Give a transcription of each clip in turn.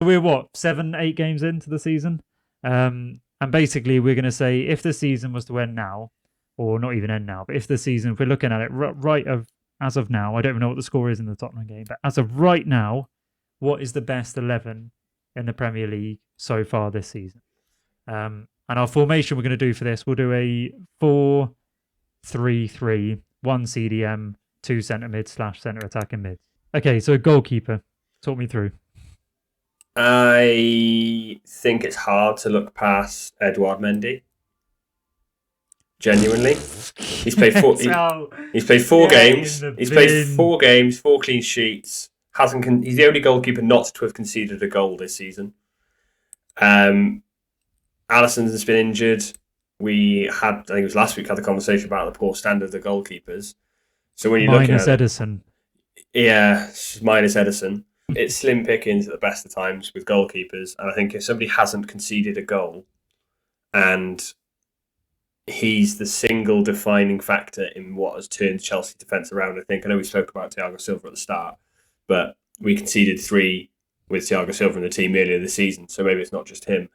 we're what 7, 8 games into the season, and basically we're going to say if the season was to end now, or not even end now, but if we're looking at it as of now, I don't even know what the score is in the Tottenham game, but as of right now, what is the best 11 in the Premier League so far this season? And our formation we're going to do for this, we'll do a 4-3-3, 1 CDM, 2 centre mid / centre attacking mid. Okay, so goalkeeper, talk me through. I think it's hard to look past Edouard Mendy. Genuinely, he's played four. He's played 4 games. He's played 4 games, 4 clean sheets. He's the only goalkeeper not to have conceded a goal this season. Alisson's been injured. We had, I think it was last week, had the conversation about the poor standard of the goalkeepers. So when you look at Ederson, minus Ederson, it's slim pickings at the best of times with goalkeepers. And I think if somebody hasn't conceded a goal, and he's the single defining factor in what has turned Chelsea defence around, I know we spoke about Thiago Silva at the start, but we conceded 3 with Thiago Silva in the team earlier this season, so maybe it's not just him.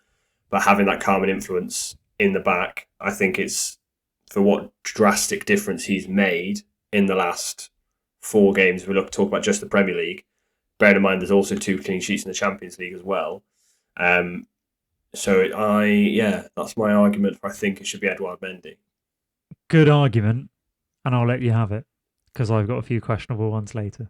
But having that calming influence in the back, I think it's for what drastic difference he's made in the last 4 games. We talk about just the Premier League. Bear in mind, there's also 2 clean sheets in the Champions League as well. That's my argument for I think it should be Edouard Mendy. Good argument, and I'll let you have it because I've got a few questionable ones later.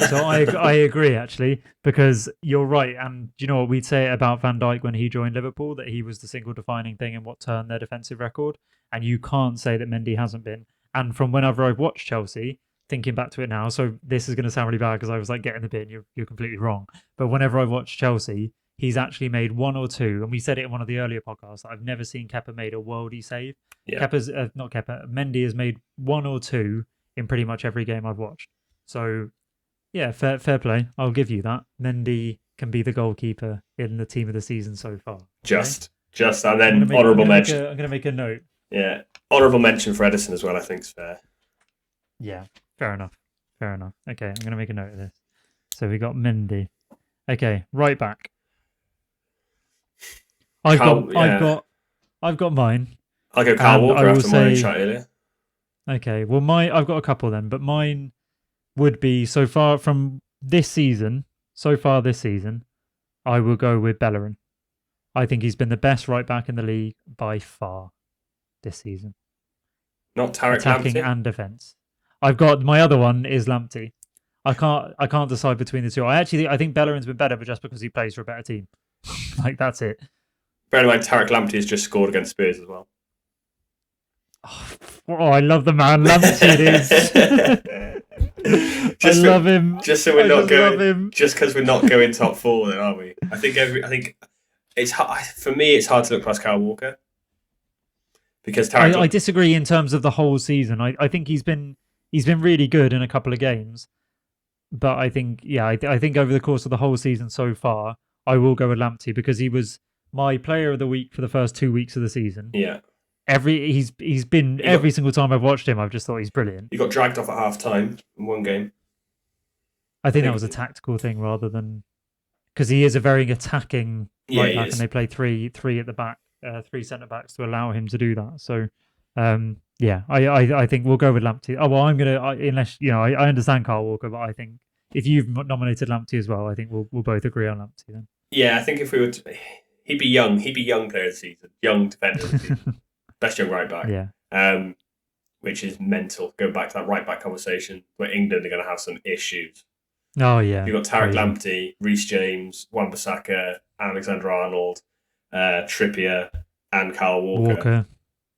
So I agree, actually, because you're right. And do you know what we'd say about Van Dijk when he joined Liverpool, that he was the single defining thing in what turned their defensive record? And you can't say that Mendy hasn't been. And from whenever I've watched Chelsea, thinking back to it now, so this is going to sound really bad because I was like, get in the bin, you're completely wrong. But whenever I've watched Chelsea, he's actually made 1 or 2, and we said it in one of the earlier podcasts, I've never seen Kepa made a worldy save. Yeah. Mendy has made 1 or 2 in pretty much every game I've watched. So, yeah, fair play. I'll give you that. Mendy can be the goalkeeper in the team of the season so far. Just, and then honourable mention. I'm going to make a note. Yeah, honourable mention for Ederson as well, I think is fair. Yeah, fair enough. Okay, I'm going to make a note of this. So we got Mendy. Okay, right back. I've got mine. I'll go Kyle Walker after mine shot earlier. Okay, well, I've got a couple then, but mine would be so far this season, I will go with Bellerin. I think he's been the best right back in the league by far this season. Not Tarek attacking Lamptey? And defense. I've got my other one is Lamptey. I can't decide between the two. I think Bellerin's been better, but just because he plays for a better team. Like, that's it. Bear in mind, Tarek Lamptey has just scored against Spurs as well. Oh, I love the man Lamptey is. I love him. Just so we're not going. Just because we're not going top 4, then, are we? I think it's hard, for me. It's hard to look past Kyle Walker because I disagree in terms of the whole season. I think he's been really good in a couple of games, but I think I think over the course of the whole season so far, I will go with Lamptey because he was my player of the week for the first 2 weeks of the season. Yeah. He's been every single time I've watched him, I've just thought he's brilliant. He got dragged off at half time in one game. I think that was a tactical thing rather than because he is a very attacking right back, and they play three at the back, 3 centre backs to allow him to do that. So, I think we'll go with Lamptey. Oh well, I'm gonna unless I understand Kyle Walker, but I think if you've nominated Lamptey as well, I think we'll both agree on Lamptey then. Yeah, I think if we were, he'd be young player of the season, young defender of the season. Best young right back. Yeah. Which is mental. Going back to that right back conversation where England are going to have some issues. Oh, yeah. You've got Tarek Lamptey, Reece James, Wan-Bissaka, Alexander-Arnold, Trippier, and Kyle Walker.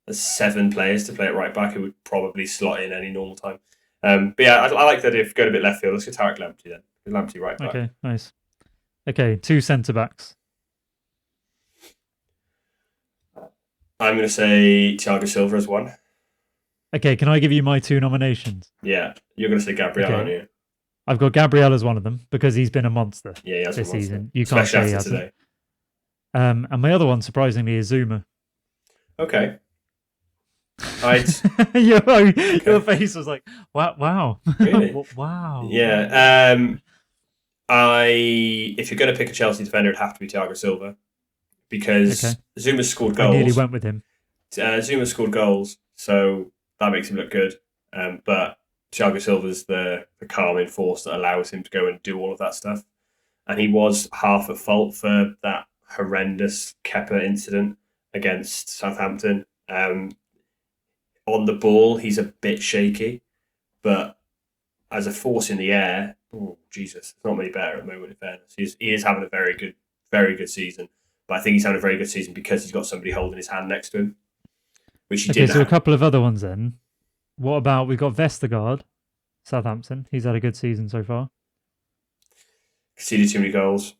There's 7 players to play at right back who would probably slot in any normal time. But yeah, I like the idea of going a bit left field. Let's go Tarek Lamptey then. Lamptey right back. Okay, nice. Okay, 2 centre backs. I'm going to say Thiago Silva as 1. Okay, can I give you my 2 nominations? Yeah, you're going to say Gabriel, aren't you? I've got Gabriel as one of them because he's been a monster this season. You can't say he hasn't. Today. And my other one, surprisingly, is Zuma. Okay. Your face was like, wow. Really? Wow. Yeah. If you're going to pick a Chelsea defender, it'd have to be Thiago Silva because Zuma scored goals. I nearly went with him. Zuma scored goals, so that makes him look good. But Thiago Silva's the calming force that allows him to go and do all of that stuff. And he was half at fault for that horrendous Kepa incident against Southampton. On the ball, he's a bit shaky, but as a force in the air, oh Jesus, it's not many better at the moment. In fairness, he is having a very good season. But I think he's having a very good season because he's got somebody holding his hand next to him, which he did. So a couple of other ones then. What about we got Vestergaard, Southampton? He's had a good season so far. Conceded too many goals.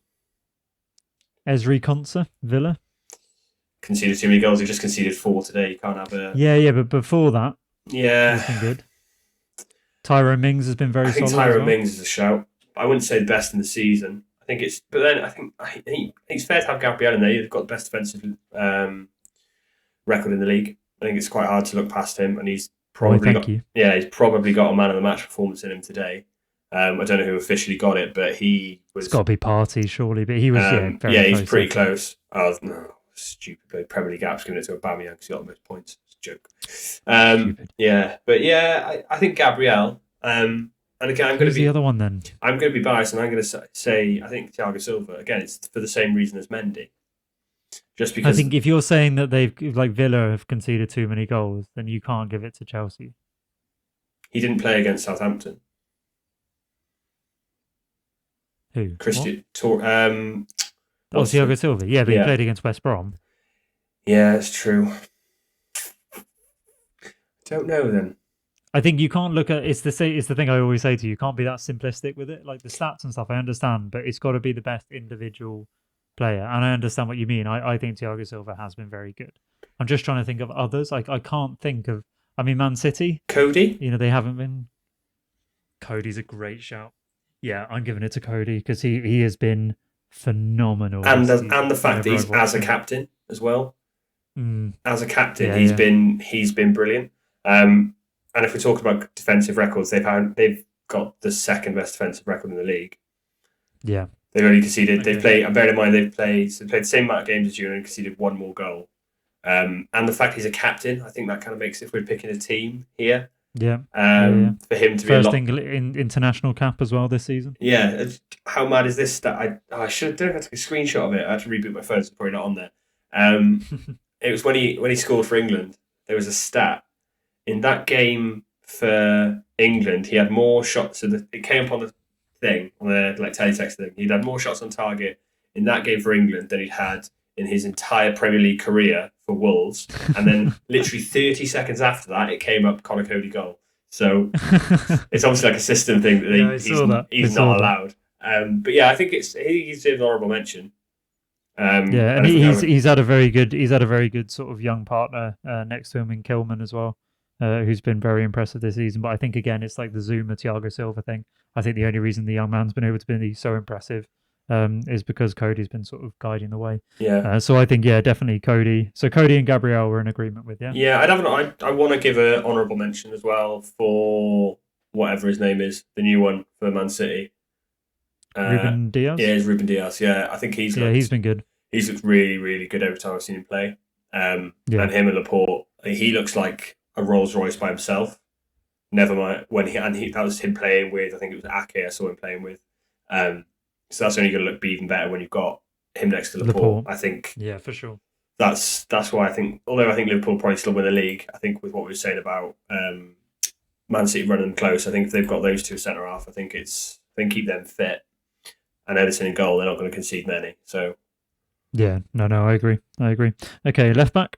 Ezri Konsa, Villa. Conceded too many goals. He just conceded 4 today. You can't have a... Yeah, but before that, yeah, he's been good. Tyrone Mings has been very solid. I think Tyrone Mings is a shout. I wouldn't say the best in the season. I think it's... But then I think it's fair to have Gabriel in there. He's got the best defensive record in the league. I think it's quite hard to look past him, and he's probably he's probably got a man of the match performance in him today. I don't know who officially got it, but he was... It's got to be Partey, surely, but he was he's pretty close. Oh, no, stupid. Premier League app's giving it to Aubameyang because he got the most points. It's a joke. Yeah, but I think Gabriel. And again, I'm going to be... the other one then? I'm going to be biased, and I'm going to say I think Thiago Silva. Again, it's for the same reason as Mendy. Just because... I think if you're saying that Villa have conceded too many goals, then you can't give it to Chelsea. He didn't play against Southampton. Who? Thiago Silva. Yeah, but he played against West Brom. Yeah, it's true. Don't know then. I think you can't look at it's the thing I always say to you. You can't be that simplistic with it. Like the stats and stuff, I understand, but it's got to be the best individual player. And I understand what you mean. I think Thiago Silva has been very good. I'm just trying to think of others. I can't think of. I mean, Man City. Cody. They haven't been. Cody's a great shout. Yeah, I'm giving it to Cody because he has been phenomenal. And the fact that he's as a captain as well. As a captain, he's been brilliant. And if we talk about defensive records, they've got the second best defensive record in the league. Yeah, they've only conceded. They've played. And bear in mind they've played the same amount of games as you and only conceded one more goal. And the fact he's a captain, I think that kind of makes it. If we're picking a team here. Yeah. For him to first be international cap as well this season. Yeah. How mad is this stat? I should have taken a screenshot of it. I had to reboot my phone. So it's probably not on there. It was when he scored for England. There was a stat in that game for England. He had more shots. So it came up on the thing on the teletext thing. He'd had more shots on target in that game for England than he'd had in his entire Premier League career for Wolves, and then literally 30 seconds after that, it came up Conor Cody goal. So it's obviously like a system thing that he's not allowed. But yeah, I think he's an honourable mention. And he's had a very good sort of young partner next to him in Kilman as well, who's been very impressive this season. But I think again, it's like the Zuma Thiago Silva thing. I think the only reason the young man's been able to be so impressive. Is because Cody's been sort of guiding the way. Yeah. So I think definitely Cody. So Cody and Gabriel were in agreement with Yeah, I want to give an honourable mention as well for whatever his name is, the new one for Man City. Ruben Diaz. Yeah, it's Ruben Diaz. Yeah, I think he's been good. He's looked really, really good every time I've seen him play. And him and Laporte, he looks like a Rolls Royce by himself. Never mind that was him playing with. I think it was Ake I saw him playing with. So that's only going to be even better when you've got him next to Laporte. I think. Yeah, for sure. That's why I think. Although I think Liverpool probably still win the league. I think with what we were saying about Man City running them close, I think if they've got those two centre half, I think keep them fit. And Ederson in goal, they're not going to concede many. So. Yeah. No. I agree. Okay, left back.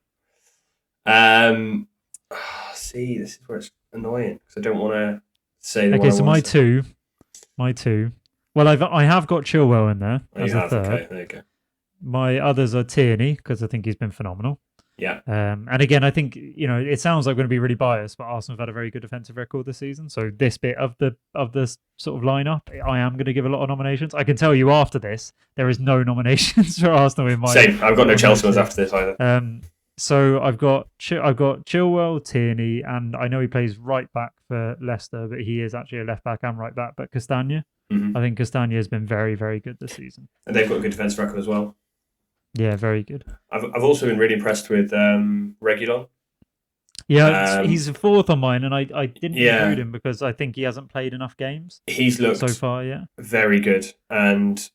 See, this is where it's annoying because I don't want to say. Okay, so my two. Well, I have got Chilwell in there as a third. Okay, there you go. My others are Tierney because I think he's been phenomenal. Yeah. And again, I think it sounds like I'm going to be really biased, but Arsenal have had a very good defensive record this season. So this bit of the sort of lineup, I am going to give a lot of nominations. I can tell you after this, there is no nominations for Arsenal in my. Same. I've got no Chelsea ones after this either. So I've got Chilwell, Tierney, and I know he plays right back for Leicester, but he is actually a left back and right back. But Castagna, Mhm. I think Castagna has been very, very good this season. And they've got a good defence record as well. Yeah, very good. I've also been really impressed with Reguilon. Yeah, he's fourth on mine, and I didn't include Yeah, him because I think he hasn't played enough games he's so looked far. Yeah, very good, and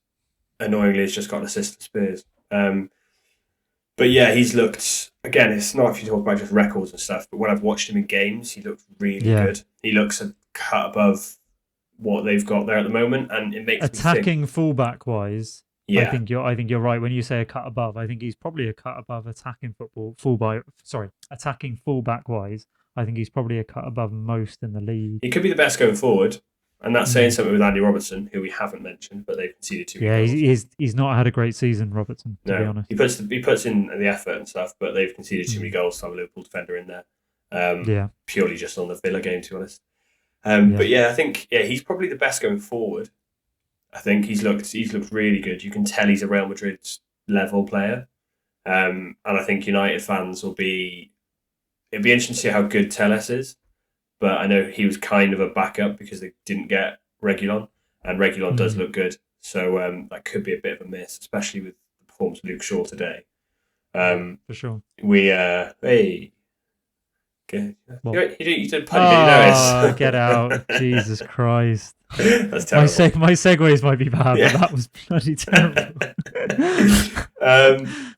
annoyingly, he's just got an assist at Spurs. But yeah, he's looked again. It's not if you talk about just records and stuff, but when I've watched him in games, he looks really yeah. good. He looks a cut above what they've got there at the moment, and it makes me think. Attacking fullback wise, I Yeah, think you're right when you say a cut above. I think he's probably a cut above attacking attacking fullback wise. I think he's probably a cut above most in the league. he could be the best going forward, and that's saying Mm. something with Andy Robertson, who we haven't mentioned, but they've conceded 2 Yeah, goals. he's not had a great season, Robertson, to be No, honest. he puts in the effort and stuff, but they've conceded too many Mm. goals to have a Liverpool defender in there. Yeah, Purely just on the Villa game, to be honest. Yeah. But yeah, I think he's probably the best going forward. I think he's looked really good. You can tell he's a Real Madrid level player, and I think United fans it'd be interesting to see how good Telles is. But I know he was kind of a backup because they didn't get Reguilon, and Reguilon does look good. So that could be a bit of a miss, especially with the performance of Luke Shaw today. for sure. Hey. Okay. What? You did pun, didn't you Oh, notice? get out! Jesus Christ! That's My terrible. my segues might be bad, Yeah. but that was bloody terrible.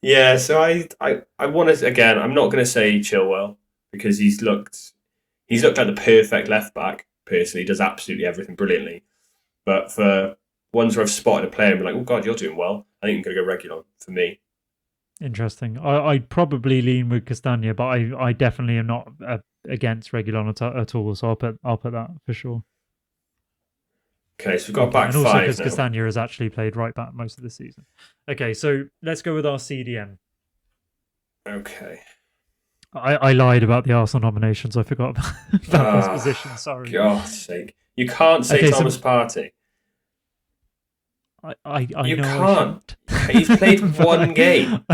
Yeah, so I want to again. I'm not going to say Chilwell because he's looked like the perfect left back. Personally, he does absolutely everything brilliantly. But for ones where I've spotted a player and be like, oh god, you're doing well, I think I'm going to go Reguilon for me. Interesting. I'd probably lean with Castagna, but I definitely am not against Reguilon at all. So I'll put that for sure. Okay, so we've got Okay, back and also five because now. Castagna has actually played right back most of the season. Okay, so let's go with our CDM. Okay. I lied about the Arsenal nominations. I forgot about this position. Sorry. God's sake. You can't say Okay, so- Thomas Partey. I You know can't. I shouldn't. He's played one game.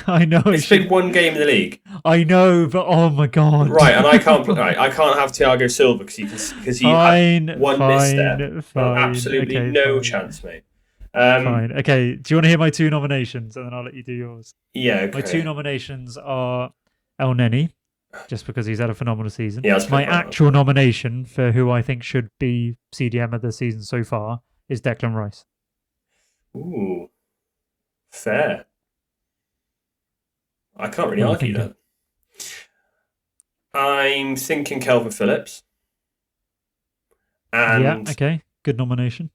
I know. He's played one game in the league. I know, but oh my god. Right, and I can't have Thiago Silva because he had one misstep. Fine. Absolutely Okay, no fine. chance, mate. Fine. Okay. Do you want to hear my 2 nominations, and then I'll let you do yours? Yeah, okay. My 2 nominations are El Neni, just because he's had a phenomenal season. Yeah, that's My pretty actual nomination for who I think should be CDM of the season so far is Declan Rice. Ooh, fair. I can't really What are you argue that. I'm thinking Kelvin Phillips. And Yeah. Okay. Good nomination.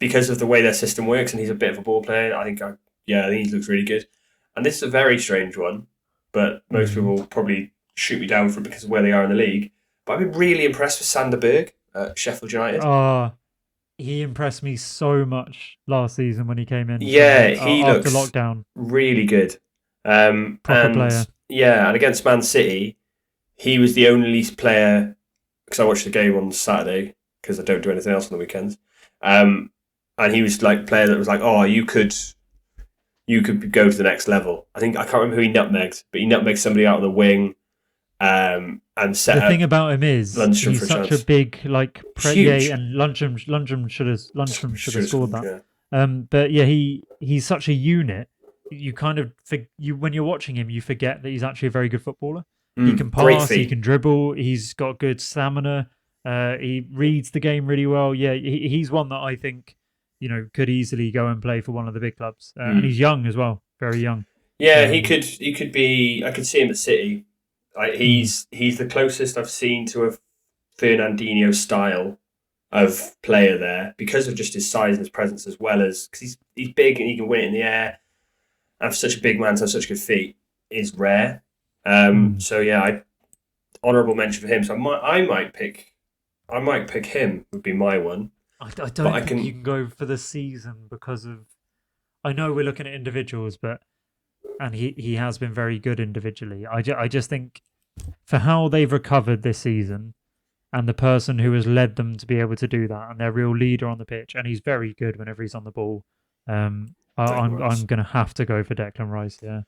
because of the way their system works, and he's a bit of a ball player, I think he looks really good. And this is a very strange one, but most people will probably shoot me down for it because of where they are in the league. But I've been really impressed with Sander Berg at Sheffield United. He impressed me so much last season when he came in. Yeah, he after looks lockdown. really good. Proper player. Yeah, and against Man City, he was the only player, because I watched the game on Saturday, because I don't do anything else on the weekends. And he was like player that was like, oh, you could go to the next level. I can't remember who he nutmegged, but he nutmegged somebody out of the wing, and set The up thing about him is Lundstram he's for a such chance. a big Huge. and Lundstram should have scored that. Yeah. But yeah, he's such a unit. You kind of when you're watching him, you forget that he's actually a very good footballer. He can Great pass, he feet. can dribble, he's got good stamina. He reads the game really well. Yeah, he's one that I think could easily go and play for one of the big clubs. And he's young as well, very young. Yeah, he could be. I could see him at City. He's the closest I've seen to a Fernandinho style of player there because of just his size and his presence, as well as because he's big and he can win it in the air. And for such a big man to have such good feet is rare. So yeah, honourable mention for him. So I might pick him. Would be my one. I don't think you can go for the season because of. I know we're looking at individuals, and he has been very good individually. I just think for how they've recovered this season, and the person who has led them to be able to do that, and their real leader on the pitch, and he's very good whenever he's on the ball. I'm going to have to go for Declan Rice. Yeah.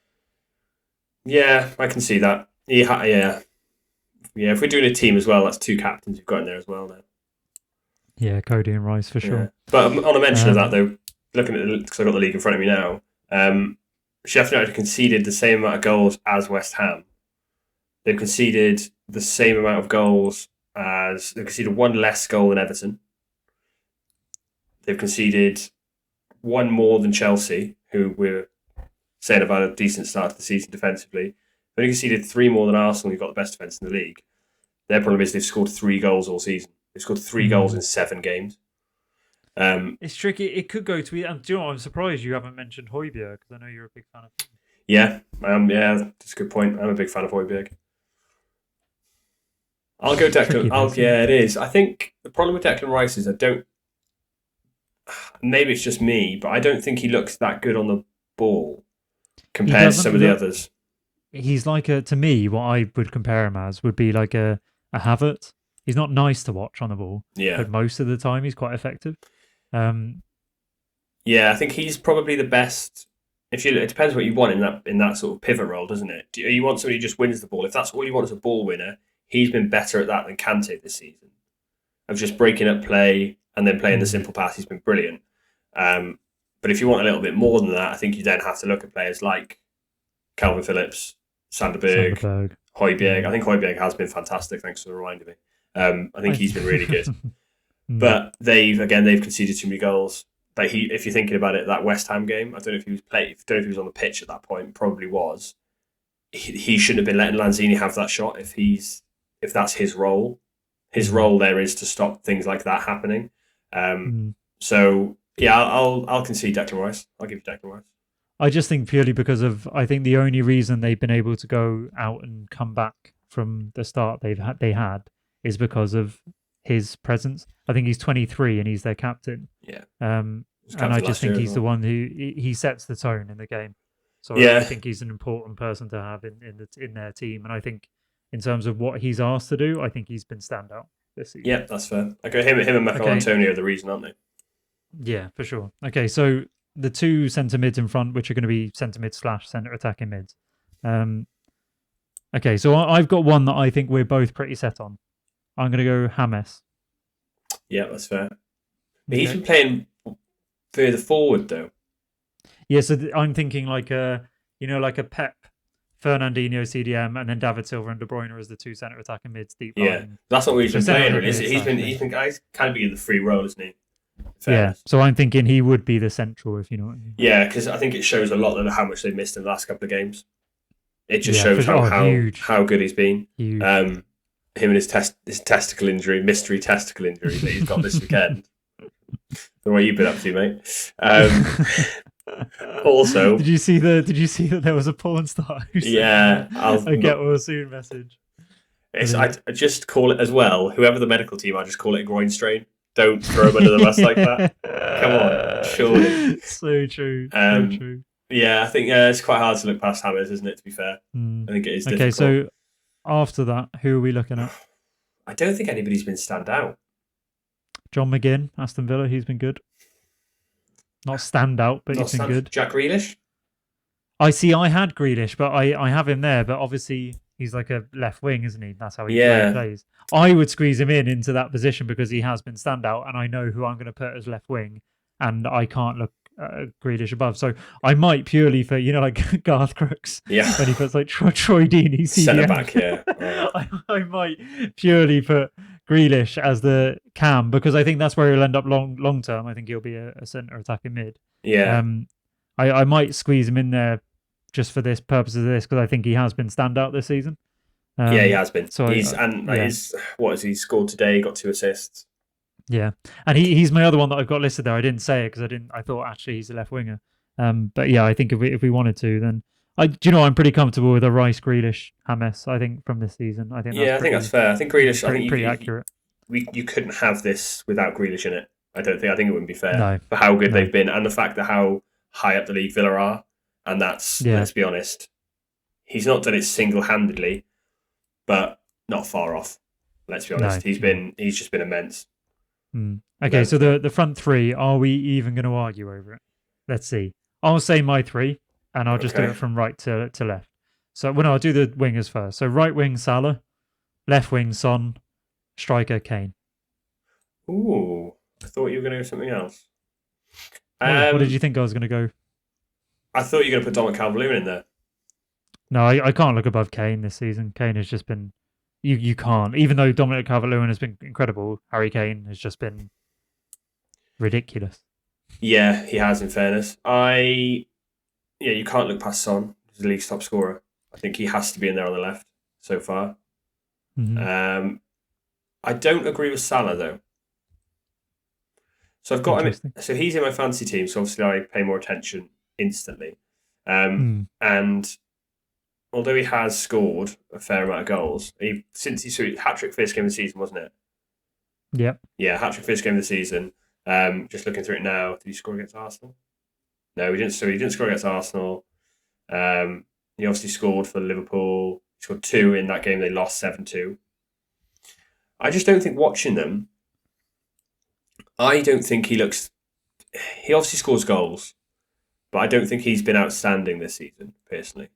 Yeah, I can see that. Yeah. If we're doing a team as well, that's 2 captains you've got in there as well now. Yeah, Cody and Rice for Yeah. sure. But on a mention of that, Um, though, looking at because I've got the league in front of me now, Sheffield United conceded the same amount of goals as West Ham. They've conceded the same amount of goals as they've conceded one less goal than Everton. They've conceded one more than Chelsea, who we're saying about a decent start to the season defensively. They've only conceded three more than Arsenal, who've got the best defence in the league. Their problem is they've scored 3 goals all season. They've scored 3 goals in 7 games. It's tricky. It could go to. And do you know what? I'm surprised you haven't mentioned Højbjerg because I know you're a big fan of him. Yeah, yeah, that's a good point. I'm a big fan of Højbjerg. I'll go Declan. Yeah, it is. I think the problem with Declan Rice is I don't. Maybe it's just me, but I don't think he looks that good on the ball compared to some of the others. He's like to me, what I would compare him as would be like a Havertz. He's not nice to watch on the ball, but most of the time he's quite effective. Yeah, I think he's probably the best. It depends what you want in that sort of pivot role, doesn't it? Do you want somebody who just wins the ball? If that's all you want as a ball winner, he's been better at that than Kante this season. Of just breaking up play and then playing the simple pass, he's been brilliant. But if you want a little bit more than that, I think you then have to look at players like Calvin Phillips, Sander Berg, Højbjerg. I think Højbjerg has been fantastic. Thanks for reminding me. I think he's been really good. But they've conceded too many goals. Like if you're thinking about it, that West Ham game, I don't know if he was on the pitch at that point. Probably was. He shouldn't have been letting Lanzini have that shot if that's his role. His role there is to stop things like that happening. So yeah, I'll concede Declan Rice. I'll give you Declan Rice. I just think purely because I think the only reason they've been able to go out and come back from the start they had is because of his presence. I think he's 23 and he's their captain. Yeah. And I just think he's the one who he sets the tone in the game. So I think he's an important person to have in their team. And I think in terms of what he's asked to do, I think he's been standout this season. Yeah, that's fair. Okay, him and Michael Antonio are the reason, aren't they? Yeah, for sure. Okay, so the two centre mids in front, which are going to be centre mid / centre attacking mids. Okay, so I've got one that I think we're both pretty set on. I'm going to go James. Yeah, that's fair. But he's been playing further forward though. Yeah, so I'm thinking like a Pep, Fernandinho, CDM, and then David Silva and De Bruyne as the two centre attacking mids deep line. Yeah, that's what we've been playing. Really. He's been kind of in the free role, isn't he? Yeah, so I'm thinking he would be the central, if you know what I mean. Yeah, because I think it shows a lot of how much they've missed in the last couple of games. It just shows how good he's been. Huge. Him and his testicle injury, mystery testicle injury that he's got this weekend. The way you've been up to, mate. Also, did you see that there was a porn star? I get well soon message. I just call it as well. Whoever the medical team, I just call it a groin strain. Don't throw him under the bus like that. Come on, surely. So true. So true. Yeah, I think it's quite hard to look past James, isn't it? To be fair, I think it is. Okay, difficult. so after that, who are we looking at? I don't think anybody's been stand out. John McGinn, Aston Villa, he's been good. Not stand out, but he's been good. Jack Grealish? I had Grealish, but I have him there, but obviously he's like a left wing, isn't he? That's how he plays. I would squeeze him into that position because he has been standout, and I know who I'm going to put as left wing, and I can't look Grealish above. So I might purely for, like Garth Crooks, when he puts like Troy Deeney, centre back, yeah. I might purely put Grealish as the cam because I think that's where he'll end up long term. I think he'll be a centre attacking mid. Yeah. I might squeeze him in there just for this purpose of this because I think he has been standout this season. Yeah, he has been. So he's what has he scored today? He got 2 assists. Yeah, and he's my other one that I've got listed there. I didn't say it because I thought actually he's a left winger. But yeah, I think if we wanted to, then I'm pretty comfortable with a Rice, Grealish, James. I think from this season, I think that's fair. I think Grealish. Pretty accurate. You couldn't have this without Grealish in it. I think it wouldn't be fair for how good they've been and the fact that how high up the league Villa are, and that's let's be honest, he's not done it single-handedly, but not far off. Let's be honest, he's just been immense. Okay, so the front three, are we even going to argue over it? Let's see. I'll say my 3, and I'll just do it from right to left. So I'll do the wingers first. So right wing Salah, left wing Son, striker Kane. Ooh, I thought you were going to go something else. What did you think I was going to go? I thought you were going to put Dominic Calvert-Lewin in there. No, I can't look above Kane this season. Kane has just been... You can't. Even though Dominic Calvert-Lewin has been incredible, Harry Kane has just been ridiculous. Yeah, he has, in fairness. You can't look past Son. He's the league's top scorer. I think he has to be in there on the left so far. Mm-hmm. I don't agree with Salah, though. So I've got him. So he's in my fantasy team, so obviously I pay more attention instantly. And although he has scored a fair amount of goals, hat-trick first game of the season, wasn't it? Yeah. Yeah, hat-trick first game of the season. Just looking through it now, did he score against Arsenal? No, he didn't. So he didn't score against Arsenal. He obviously scored for Liverpool. He scored 2 in that game. They lost 7-2. I just don't think watching them, I don't think he looks... He obviously scores goals, but I don't think he's been outstanding this season, personally.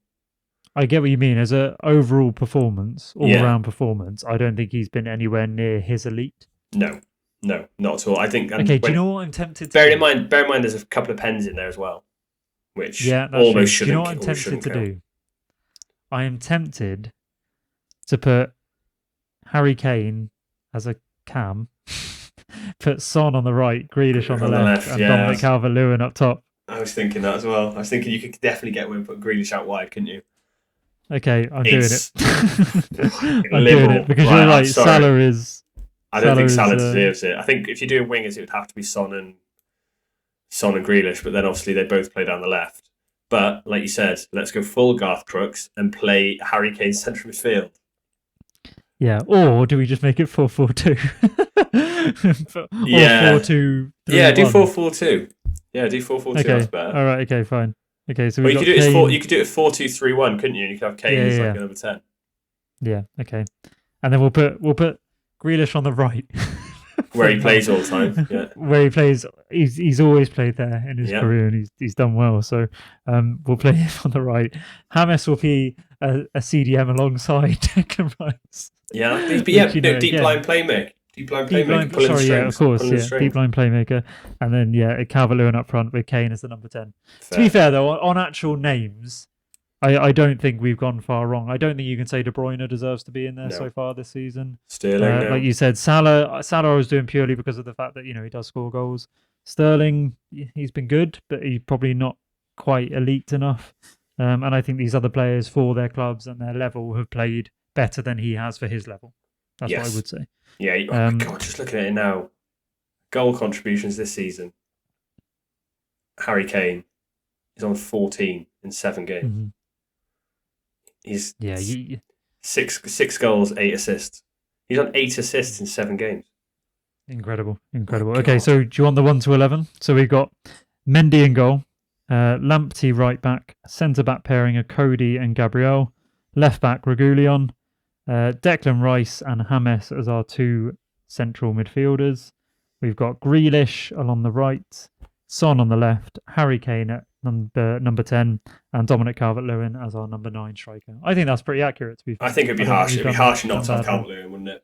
I get what you mean. As an overall performance, all-round performance, I don't think he's been anywhere near his elite. No, not at all. I think... Okay, do you know what I'm tempted to bear in mind, there's a couple of pens in there as well, which almost shouldn't... Do you know what I'm tempted to do? I am tempted to put Harry Kane as a cam, put Son on the right, Grealish on the left, and Dominic Calvert-Lewin up top. I was thinking that as well. I was thinking you could definitely get away with putting Grealish out wide, couldn't you? Okay, I'm doing it. I'm doing it because you're right. Salah is... I don't think Salah deserves it. I think if you're doing wingers, it would have to be Son and Grealish, but then obviously they both play down the left. But like you said, let's go full Garth Crooks and play Harry Kane central midfield. Yeah, or do we just make it 4-4-2? Yeah. 4-2-3-1. Yeah, do 4-4-2. Yeah, do 4-4-2. Okay. That's better. All right. Okay. Fine. Okay. So you could do it 4-2-3-1, couldn't you? And you could have Kane as like a number 10. Yeah. Okay. And then we'll put Grealish on the right, where he plays all the time. Yeah. Where he plays, he's always played there in his career, and he's done well. So we'll play him on the right. James will be a CDM alongside Declan Rice. Yeah, deep line playmaker. Deep line playmaker. Of course, deep line playmaker, and then Calvert-Lewin up front with Kane as the number 10. Fair. To be fair though, on actual names, I don't think we've gone far wrong. I don't think you can say De Bruyne deserves to be in there so far this season. Sterling, like you said, Salah I was doing purely because of the fact that he does score goals. Sterling, he's been good, but he's probably not quite elite enough. And I think these other players for their clubs and their level have played better than he has for his level. That's what I would say. Yeah, God, just looking at it now. Goal contributions this season. Harry Kane is on 14 in 7 games. Mm-hmm. He's 6 goals, 8 assists. He's on 8 assists in 7 games. Incredible. Okay, so do you want the 1 to 11? So we've got Mendy in goal, Lamptey right back, centre back pairing of Cody and Gabriel, left back Reguilon, Declan Rice and James as our 2 central midfielders. We've got Grealish along the right, Son on the left, Harry Kane at number 10, and Dominic Calvert-Lewin as our number 9 striker. I think that's pretty accurate. To be fair. I think it'd be harsh. It'd be harsh not to have Calvert-Lewin, wouldn't it?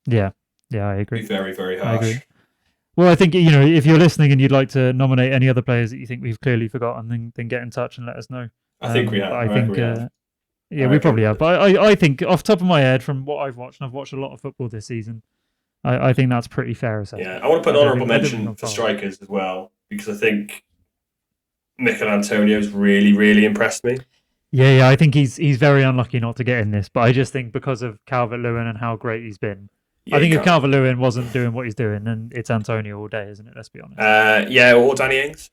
Yeah, I agree. It'd be very, very harsh. I agree. Well, I think if you're listening and you'd like to nominate any other players that you think we've clearly forgotten, then get in touch and let us know. I think we have. We probably have. But I think off the top of my head, from what I've watched, and I've watched a lot of football this season, I think that's pretty fair assessment. Yeah, I want to put an honourable mention for strikers as well, because I think Mikel Antonio's really, really impressed me. Yeah, I think he's very unlucky not to get in this, but I just think because of Calvert-Lewin and how great he's been. I think if Calvert-Lewin wasn't doing what he's doing, then it's Antonio all day, isn't it? Let's be honest. Or Danny Ings.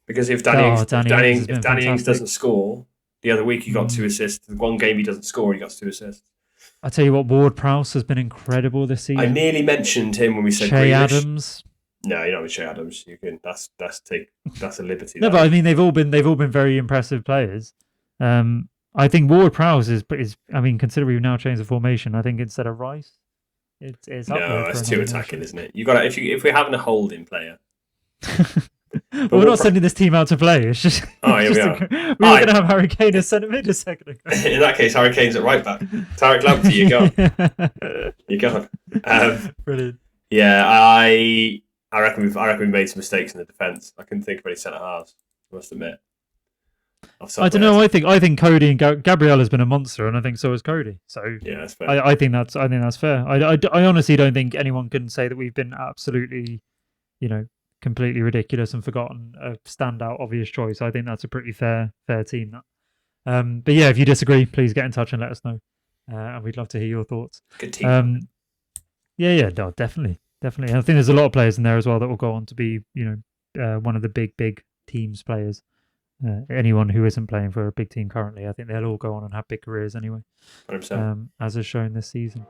Because if Danny Ings doesn't score, the other week he got 2 assists. The one game he doesn't score, he got 2 assists. I tell you what, Ward-Prowse has been incredible this season. I nearly mentioned him when we said Che Grealish. Adams. No, you're not with Che Adams. You can. That's a liberty. No, but I mean they've all been very impressive players. I think Ward-Prowse is. I mean, considering we've now changed the formation, I think instead of Rice, it's up there. It's too attacking, isn't it? You got if we're having a holding player. We're not sending this team out to play. It's just. We're going to have Harry Kane as centre mid a second ago. In that case, Harry Kane's at right back. Tariq Lamptey, you're gone. You're gone. Brilliant. Yeah, I reckon we made some mistakes in the defence. I couldn't think of any centre halves. I must admit. I don't know. I think Cody and Gabriel has been a monster, and I think so has Cody. So Yeah, that's fair. I think that's fair. I honestly don't think anyone can say that we've been absolutely, completely ridiculous and forgotten a standout obvious choice. I think that's a pretty fair team. That. But yeah, if you disagree, please get in touch and let us know, and we'd love to hear your thoughts. Good team. Yeah, no, definitely. I think there's a lot of players in there as well that will go on to be, one of the big teams players. Anyone who isn't playing for a big team currently, I think they'll all go on and have big careers anyway. 100%. As is shown this season.